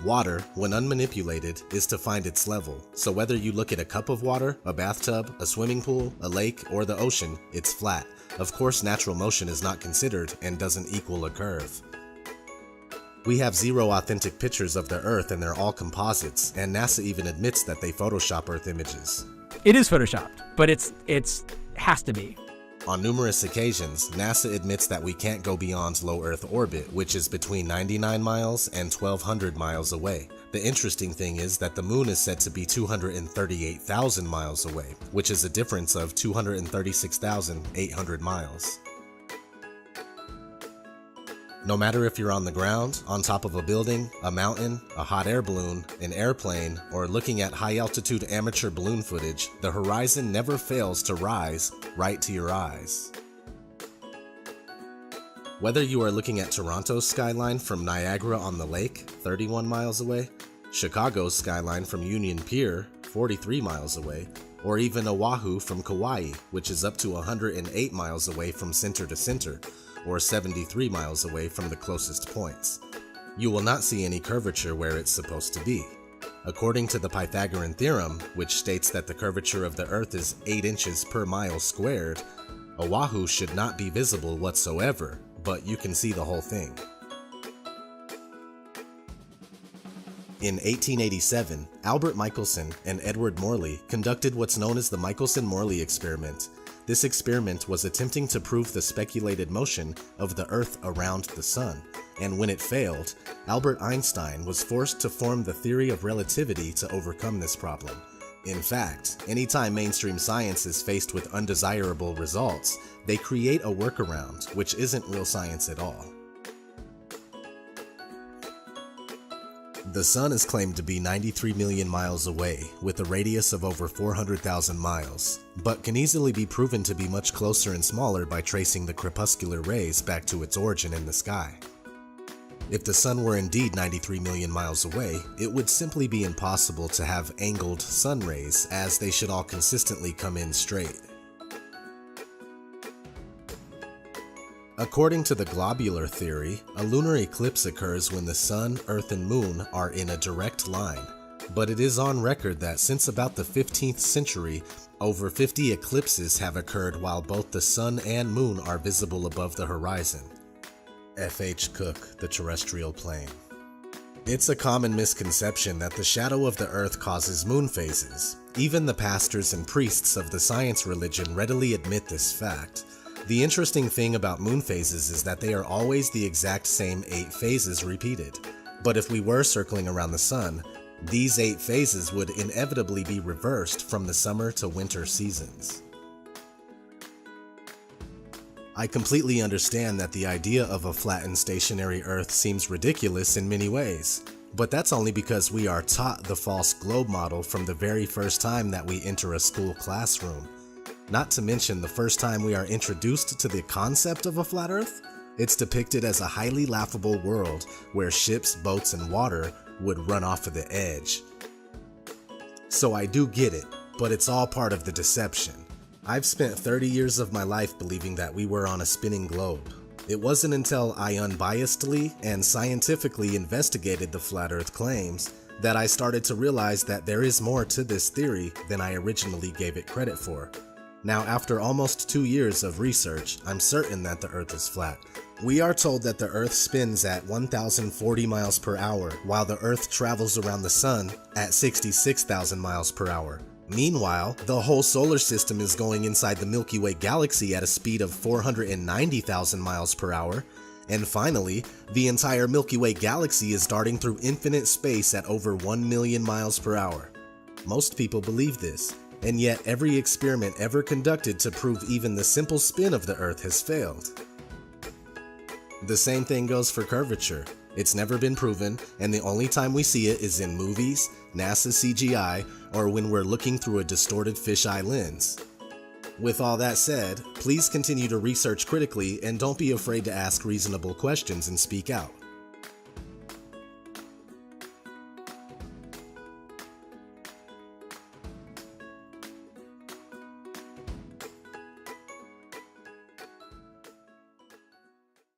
Water, when unmanipulated, is to find its level, so whether you look at a cup of water, a bathtub, a swimming pool, a lake, or the ocean, it's flat. Of course, natural motion is not considered and doesn't equal a curve. We have zero authentic pictures of the Earth and they're all composites, and NASA even admits that they Photoshop Earth images. It is Photoshopped, but it's has to be. On numerous occasions, NASA admits that we can't go beyond low Earth orbit, which is between 99 miles and 1,200 miles away. The interesting thing is that the moon is said to be 238,000 miles away, which is a difference of 236,800 miles. No matter if you're on the ground, on top of a building, a mountain, a hot air balloon, an airplane, or looking at high-altitude amateur balloon footage, the horizon never fails to rise right to your eyes. Whether you are looking at Toronto's skyline from Niagara-on-the-Lake, 31 miles away, Chicago's skyline from Union Pier, 43 miles away, or even Oahu from Kauai, which is up to 108 miles away from center to center, or 73 miles away from the closest points. You will not see any curvature where it's supposed to be. According to the Pythagorean theorem, which states that the curvature of the Earth is 8 inches per mile squared, Oahu should not be visible whatsoever, but you can see the whole thing. In 1887, Albert Michelson and Edward Morley conducted what's known as the Michelson-Morley experiment. This experiment was attempting to prove the speculated motion of the Earth around the Sun, and when it failed, Albert Einstein was forced to form the theory of relativity to overcome this problem. In fact, anytime mainstream science is faced with undesirable results, they create a workaround, which isn't real science at all. The Sun is claimed to be 93 million miles away, with a radius of over 400,000 miles, but can easily be proven to be much closer and smaller by tracing the crepuscular rays back to its origin in the sky. If the Sun were indeed 93 million miles away, it would simply be impossible to have angled sun rays, as they should all consistently come in straight. According to the globular theory, a lunar eclipse occurs when the Sun, Earth, and Moon are in a direct line, but it is on record that since about the 15th century, over 50 eclipses have occurred while both the Sun and Moon are visible above the horizon. F. H. Cook, The Terrestrial Plane. It's a common misconception that the shadow of the Earth causes moon phases. Even the pastors and priests of the science religion readily admit this fact. The interesting thing about moon phases is that they are always the exact same 8 phases repeated. But if we were circling around the Sun, these 8 phases would inevitably be reversed from the summer to winter seasons. I completely understand that the idea of a flattened stationary Earth seems ridiculous in many ways, but that's only because we are taught the false globe model from the very first time that we enter a school classroom. Not to mention the first time we are introduced to the concept of a flat Earth, it's depicted as a highly laughable world where ships, boats, and water would run off of the edge. So I do get it, but it's all part of the deception. I've spent 30 years of my life believing that we were on a spinning globe. It wasn't until I unbiasedly and scientifically investigated the flat Earth claims that I started to realize that there is more to this theory than I originally gave it credit for. Now, after almost 2 years of research, I'm certain that the Earth is flat. We are told that the Earth spins at 1,040 miles per hour, while the Earth travels around the Sun at 66,000 miles per hour. Meanwhile, the whole solar system is going inside the Milky Way galaxy at a speed of 490,000 miles per hour. And finally, the entire Milky Way galaxy is darting through infinite space at over 1 million miles per hour. Most people believe this. And yet every experiment ever conducted to prove even the simple spin of the Earth has failed. The same thing goes for curvature. It's never been proven, and the only time we see it is in movies, NASA CGI, or when we're looking through a distorted fisheye lens. With all that said, please continue to research critically and don't be afraid to ask reasonable questions and speak out.